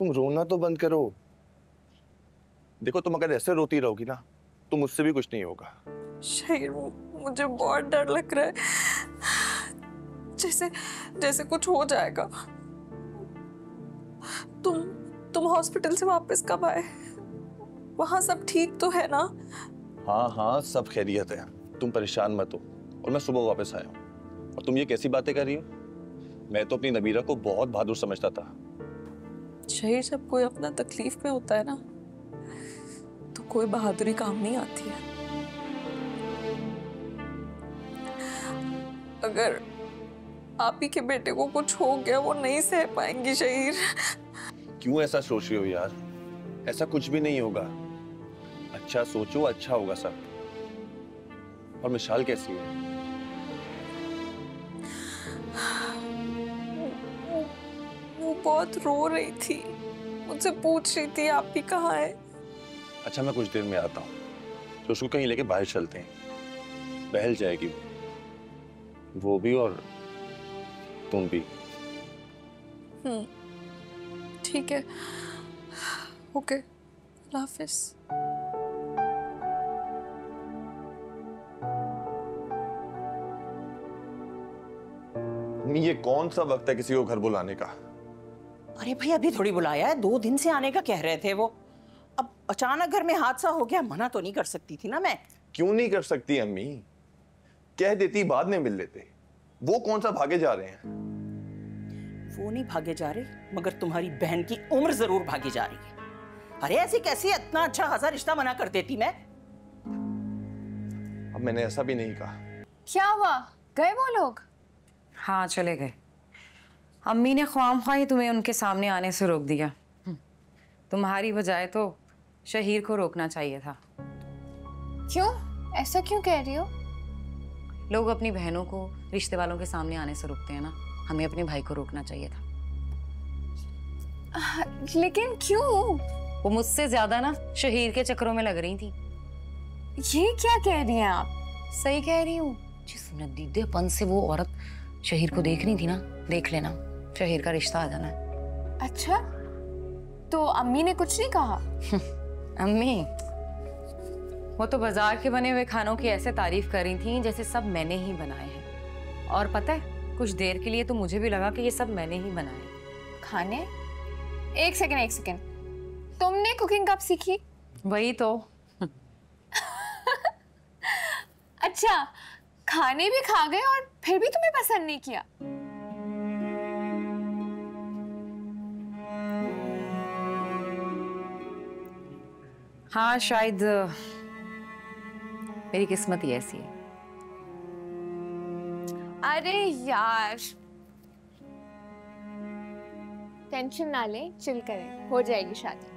तुम रोना तो बंद करो। देखो तुम अगर ऐसे रोती रहोगी ना तो मुझसे भी कुछ नहीं होगा। शहीर, मुझे बहुत डर लग रहा है, जैसे जैसे कुछ हो जाएगा। तुम हॉस्पिटल से वापस कब आए? वहां सब ठीक तो है ना? हाँ हाँ, सब खैरियत है, तुम परेशान मत हो। और मैं सुबह वापस आया हूँ। और तुम ये कैसी बातें कर रही हो? मैं तो अपनी नबीरा को बहुत बहादुर समझता था। शहीर, जब कोई अपना तकलीफ में होता है ना तो कोई बहादुरी काम नहीं आती है। अगर आप ही के बेटे को कुछ हो गया, वो नहीं सह पाएंगी शहीर। क्यों ऐसा सोच रही हो यार? ऐसा कुछ भी नहीं होगा। अच्छा सोचो, अच्छा होगा सब। और मिशाल कैसी है? वो बहुत रो रही थी, मुझसे पूछ रही थी आप ही कहाँ है। अच्छा, मैं कुछ देर में आता हूँ, तो उसको कहीं लेके बाहर चलते हैं। बहल जाएगी वो भी और तुम भी। ठीक है, ओके, अल्लाह हाफिज। ये कौन सा वक्त है किसी को घर बुलाने का? अरे भाई अभी थोड़ी बुलाया है, 2 दिन से आने का कह रहे थे वो। अब अचानक घर में हादसा हो गया, मना तो नहीं कर सकती थी ना मैं। क्यों नहीं कर सकती अम्मी? कह देती, बाद में मिल लेते। वो कौन सा भागे जा रहे हैं? वो नहीं भागे जा रहे, मगर तुम्हारी बहन की उम्र जरूर भागी जा रही है। अरे ऐसी कैसी इतना अच्छा खासा रिश्ता मना कर देती मैं। अब मैंने ऐसा भी नहीं कहा। क्या हुआ, गए वो लोग? हाँ चले गए। अम्मी ने ख्वाम-ख्वाह ही तुम्हें उनके सामने आने से रोक दिया। तुम्हारी बजाय तो शहीर को रोकना चाहिए था। क्यों, ऐसा क्यों कह रही हो? लोग अपनी बहनों को रिश्ते वालों के सामने आने से रोकते हैं ना, हमें अपने भाई को रोकना चाहिए था। लेकिन क्यों? वो मुझसे ज्यादा ना शहीर के चक्करों में लग रही थी। ये क्या कह रही हैं आप? सही कह रही हूँ। जिस नदीदेपन से वो औरत शहीर को देख रही थी ना, देख लेना, शहीर का रिश्ता आ जाना है। अच्छा, तो अम्मी ने कुछ नहीं कहा? अम्मी, वो तो बाजार के बने हुए खानों की ऐसे तारीफ कर रही थी जैसे सब मैंने ही बनाए हैं। और पता है, कुछ देर के लिए तो मुझे भी लगा कि ये सब मैंने ही बनाए। खाने? एक सेकंड, तुमने कुकिंग कब सीखी? वही तो। अच्छा, खाने भी खा गए और फिर भी तुम्हें पसंद नहीं किया? हाँ, शायद मेरी किस्मत ही ऐसी है। अरे यार, टेंशन ना ले, चिल करें, हो जाएगी शादी।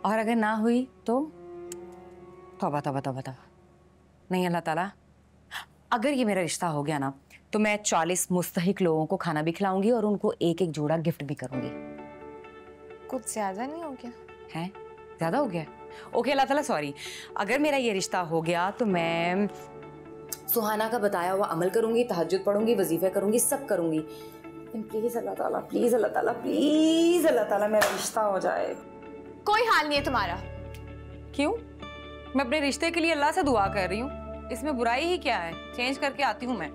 और अगर ना हुई तो तौबा तौबा तौबा तौबा। नहीं अल्लाह ताला, अगर ये मेरा रिश्ता हो गया ना तो मैं 40 मुस्तहिक लोगों को खाना भी खिलाऊंगी और उनको एक एक जोड़ा गिफ्ट भी करूंगी। कुछ ज्यादा नहीं हो गया? है? ज्यादा हो गया? ओके अल्लाह ताला सॉरी। अगर मेरा ये रिश्ता हो गया तो मैं सुहाना का बताया हुआ अमल करूंगी, तहज्जुद पढ़ूंगी, वजीफे करूंगी, सब करूंगी। प्लीज अल्लाह ताला, प्लीज अल्लाह ताला, प्लीज अल्लाह ताला मेरा रिश्ता हो जाए। कोई हाल नहीं है तुम्हारा। क्यों? मैं अपने रिश्ते के लिए अल्लाह से दुआ कर रही हूँ, इसमें बुराई ही क्या है? चेंज करके आती हूँ मैं।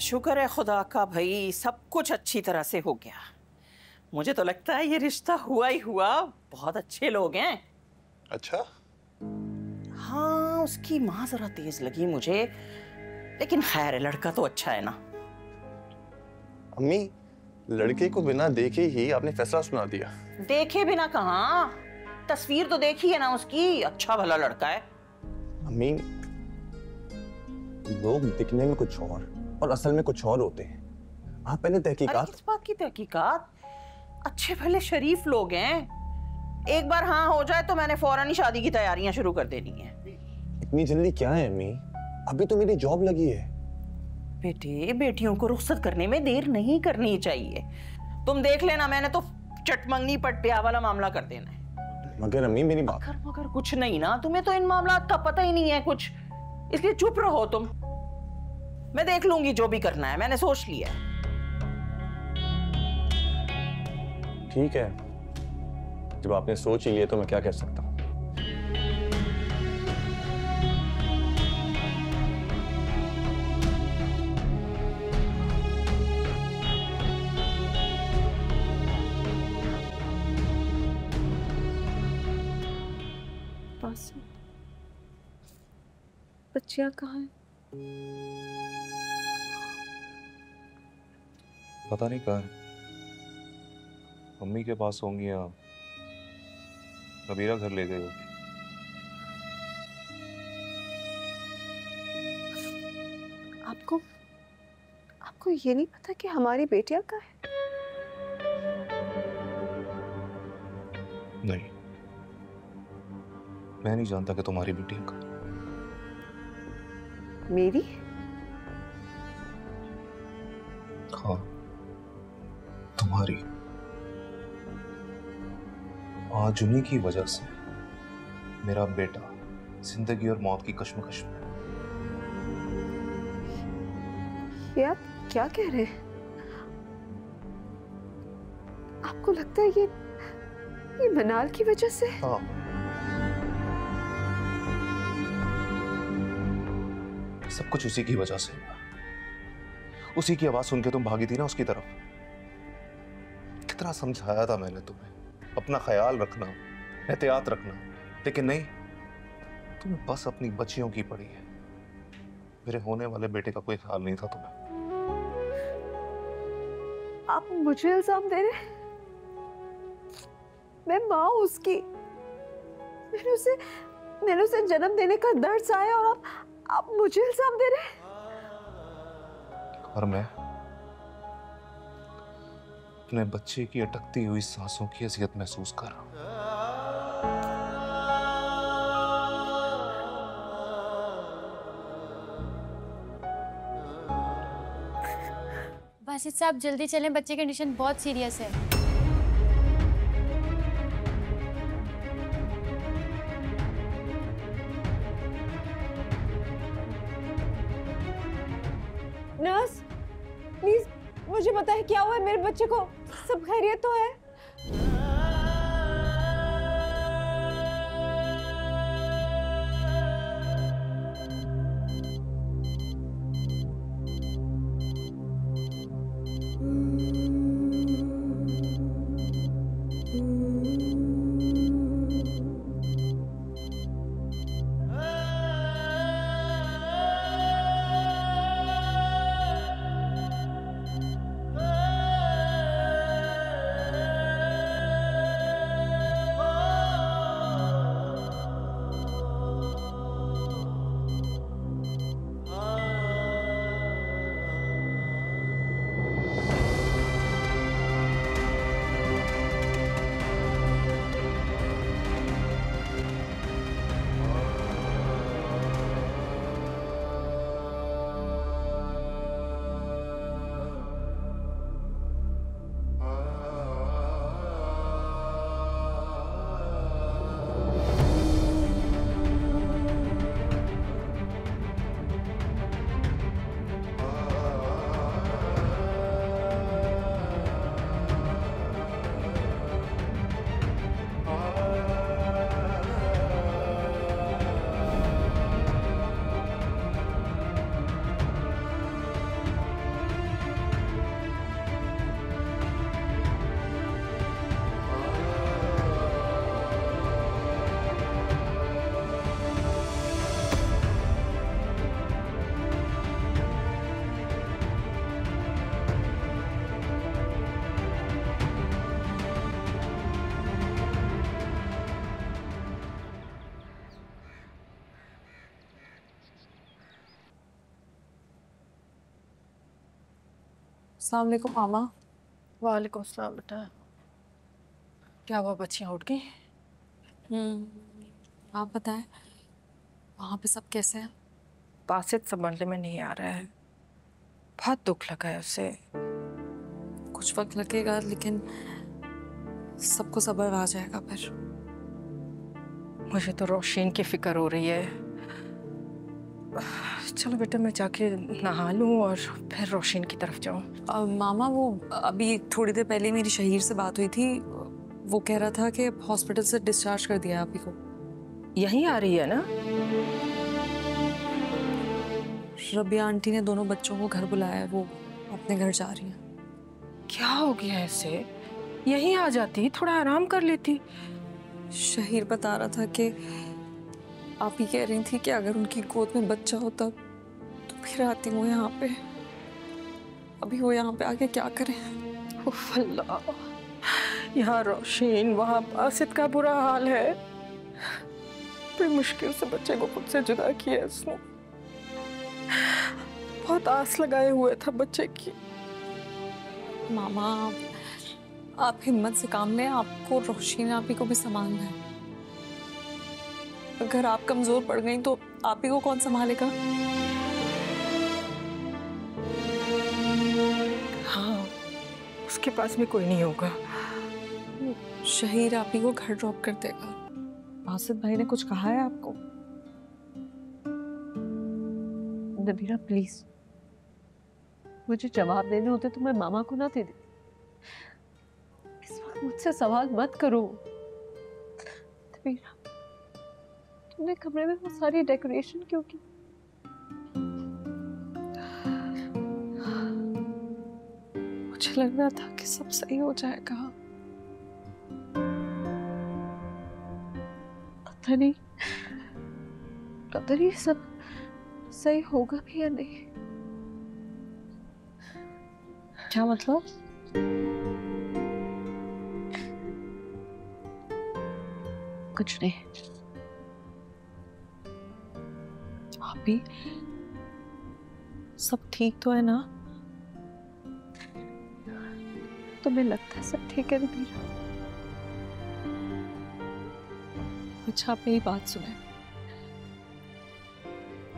शुक्र है खुदा का भाई, सब कुछ अच्छी तरह से हो गया। मुझे तो लगता है ये रिश्ता हुआ ही हुआ। बहुत अच्छे लोग हैं। अच्छा? हाँ, उसकी माँ जरा तेज लगी मुझे, लेकिन खैर है, लड़का तो अच्छा है ना। अम्मी, लड़के को बिना देखे ही आपने फैसला सुना दिया। देखे बिना कहाँ, तस्वीर तो देखी है ना उसकी, अच्छा भला लड़का है। अम्मी, लोग दिखने में कुछ और असल में कुछ और होते हैं। आप पहले तहकीकात। किस बात की तहकीकात? अच्छे भले शरीफ लोग हैं। एक बार हाँ हो जाए तो मैंने फौरन ही शादी की तैयारियां शुरू कर देनी है। इतनी जल्दी क्या है अम्मी? अभी तो मेरी जॉब लगी है। बेटे, बेटियों को रुखसत करने में देर नहीं करनी चाहिए। तुम देख लेना, मैंने तो चटमंगनी पट ब्याह वाला मामला कर देना है। मगर अम्मी मेरी बात। मगर कुछ नहीं ना, तुम्हें तो इन मामलात का पता ही नहीं है कुछ, इसलिए चुप रहो तुम। मैं देख लूंगी जो भी करना है, मैंने सोच लिया है। ठीक है, जब आपने सोच ही लिया तो मैं क्या कह सकता हूँ। बच्चियां कहाँ हैं? पता नहीं कहाँ है। मम्मी के पास होंगी या नबीरा घर ले गई होगी। आपको आपको ये नहीं पता कि हमारी बेटियां कहाँ हैं? नहीं, मैं नहीं जानता कि तुम्हारी बेटियां कहाँ। मेरी? हाँ, तुम्हारी। आज उन्हीं की वजह से मेरा बेटा जिंदगी और मौत की कश्मकश में। ये आप क्या कह रहे हैं? आपको लगता है ये मनाल की वजह से? हाँ, सब कुछ उसी की वजह से हुआ। उसी की आवाज सुन के तुम भागी थी ना उसकी तरफ। कितना समझाया था मैंने तुम्हें, अपना ख्याल रखना, एहतियात रखना, लेकिन नहीं, तुम्हें बस अपनी बच्चियों की पड़ी है। मेरे होने वाले बेटे का कोई ख्याल नहीं था तुम्हें। आप मुझे इल्जाम दे रहे हैं? मैं माँ हूं उसकी। मैंने उसे जन्म देने का दर्द सहाया और आप मुझे इल्जाम दे रहे हैं? और मैं अपने बच्चे की अटकती हुई सांसों की अज़ियत महसूस कर रहा हूं। बासित साहब जल्दी चलें, बच्चे की कंडीशन बहुत सीरियस है। नर्स, प्लीज मुझे बताएं क्या हुआ है मेरे बच्चे को? सब खैरियत तो है? अस्सलाम वालेकुम मामा। वालेकुम सलाम बेटा। क्या हुआ, बच्चियाँ उठ गई? आप बताएं, वहाँ पे सब कैसे हैं? बासित संभलने में नहीं आ रहा है, बहुत दुख लगा है उसे। कुछ वक्त लगेगा लेकिन सबको सब्र आ जाएगा फिर। मुझे तो रोशीन की फिक्र हो रही है। चलो बेटा मैं जाके नहा लूँ और फिर रोशन की तरफ जाऊँ। मामा वो अभी थोड़ी देर पहले मेरी शहीर से बात हुई थी, वो कह रहा था कि हॉस्पिटल से डिस्चार्ज कर दिया आप ही को। यहीं आ रही है ना? रबिया आंटी ने दोनों बच्चों को घर बुलाया है, वो अपने घर जा रही हैं। क्या हो गया ऐसे? यहीं आ जाती, थोड़ा आराम कर लेती। शहीर बता रहा था कि आप ही कह रही थी कि अगर उनकी गोद में बच्चा होता तो फिर आती वो यहाँ पे। अभी वो यहाँ पे आके क्या करें? उफ अल्लाह, यहाँ रोशन, वहाँ बासित का बुरा हाल है। बड़ी मुश्किल से बच्चे को खुद से जुदा किया उसने। बहुत आस लगाए हुए था बच्चे की। मामा आप हिम्मत से काम लें, आपको रोशनी आप ही को भी संभालना है। अगर आप कमजोर पड़ गई तो आप ही को कौन संभालेगा? हाँ, उसके पास भी कोई नहीं होगा। शहीर आप ही को घर ड्रॉप कर देगा। बासित भाई ने कुछ कहा है आपको? नबीरा प्लीज, मुझे जवाब देने होते तो मैं मामा को ना दे देती। इस वक्त मुझसे सवाल मत करो। नबीरा, तुमने कमरे में वो सारी डेकोरेशन क्यों की? मुझे लग रहा था कि सब सही हो जाएगा। पता नहीं सब सही होगा भी या नहीं। क्या मतलब? कुछ नहीं। भाभी सब ठीक तो है ना? तुम्हें लगता है सब ठीक है नबीरा? अच्छा आप मेरी बात सुने,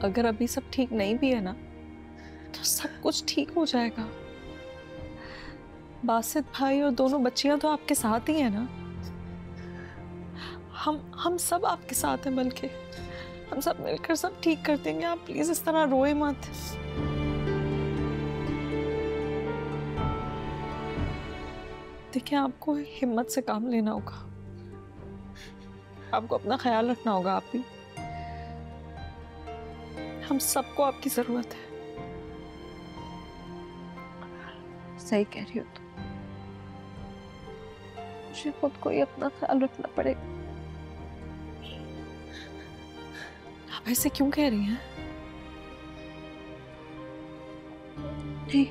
अगर अभी सब ठीक नहीं भी है ना तो सब कुछ ठीक हो जाएगा। बासित भाई और दोनों बच्चियां तो आपके साथ ही है ना। हम सब आपके साथ हैं, बल्कि हम सब मिलकर सब ठीक कर देंगे। आप प्लीज इस तरह रोए मत। देखिए आपको हिम्मत से काम लेना होगा, आपको अपना ख्याल रखना होगा। आप भी, हम सबको आपकी जरूरत है। सही कह रही हो तुम, मुझे खुद को ही अपना ख्याल रखना पड़ेगा। आप ऐसे क्यों कह रही हैं? नहीं,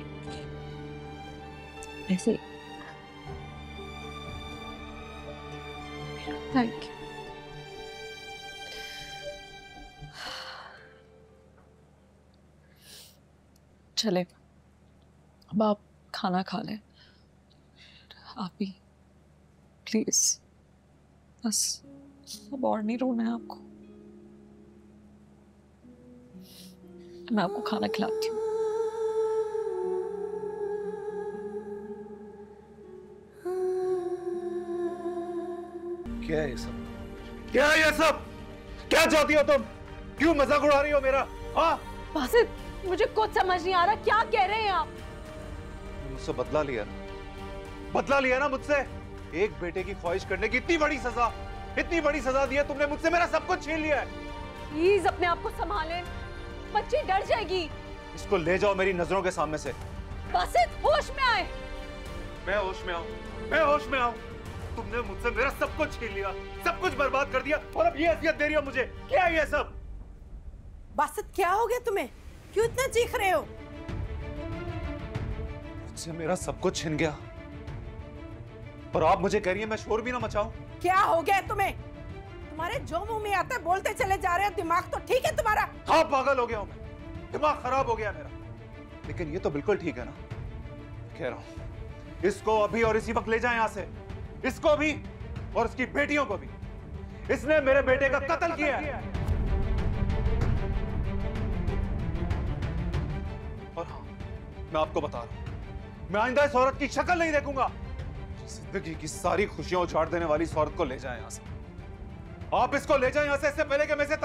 ऐसे थैंक यू। चले अब आप खाना खा लें। आप भी प्लीज, बस अब और नहीं रोना है आपको। मैं आपको खाना खिलाती हूँ। क्या है ये सब? क्या है ये सब? क्या चाहती हो तुम? क्यों मजाक उड़ा रही हो मेरा? हाँ? बासित, मुझे कुछ समझ नहीं आ रहा, क्या कह रहे हैं आप? मुझसे बदला लिया ना? बदला लिया ना मुझसे? एक बेटे की ख्वाहिश करने की इतनी बड़ी सजा दी है तुमने मुझसे। मेरा सब कुछ छीन लिया है। प्लीज अपने आप को संभालें, बच्ची डर जाएगी। इसको ले जाओ मेरी नजरों के सामने से। बासित, होश में आए। मैं होश में आऊं? मैं होश में आऊं? तुमने मुझसे मेरा सब कुछ छीन लिया, सब कुछ बर्बाद कर दिया और अब ये अज़ियत दे रही हो मुझे। क्या है ये सब? बासित क्या हो गया तुम्हें? क्यों इतना चीख रहे हो? मुझसे मेरा सब कुछ छिन गया और आप मुझे कह रही हैं मैं शोर भी ना मचाऊं? क्या हो गया तुम्हें? तुम्हारे जो मुंह में आता है बोलते चले जा रहे हो। दिमाग तो ठीक है तुम्हारा? हाँ, पागल हो गया हूं मैं, दिमाग खराब हो गया मेरा। लेकिन ये तो बिल्कुल ठीक है ना? कह रहा हूं इसको अभी और इसी वक्त ले जाएं यहाँ से। इसको भी और उसकी बेटियों को भी। इसने मेरे बेटे का कत्ल किया है। और हाँ, मैं आपको बता रहा हूं, मैं आइंदा इस औरत की शक्ल नहीं देखूंगा। जिंदगी की सारी खुशियां उछाड़ देने वाली इस औरत को ले जाएं यहाँ से। आप इसको ले जाएं यहाँ से, इससे पहले कि मैं इसे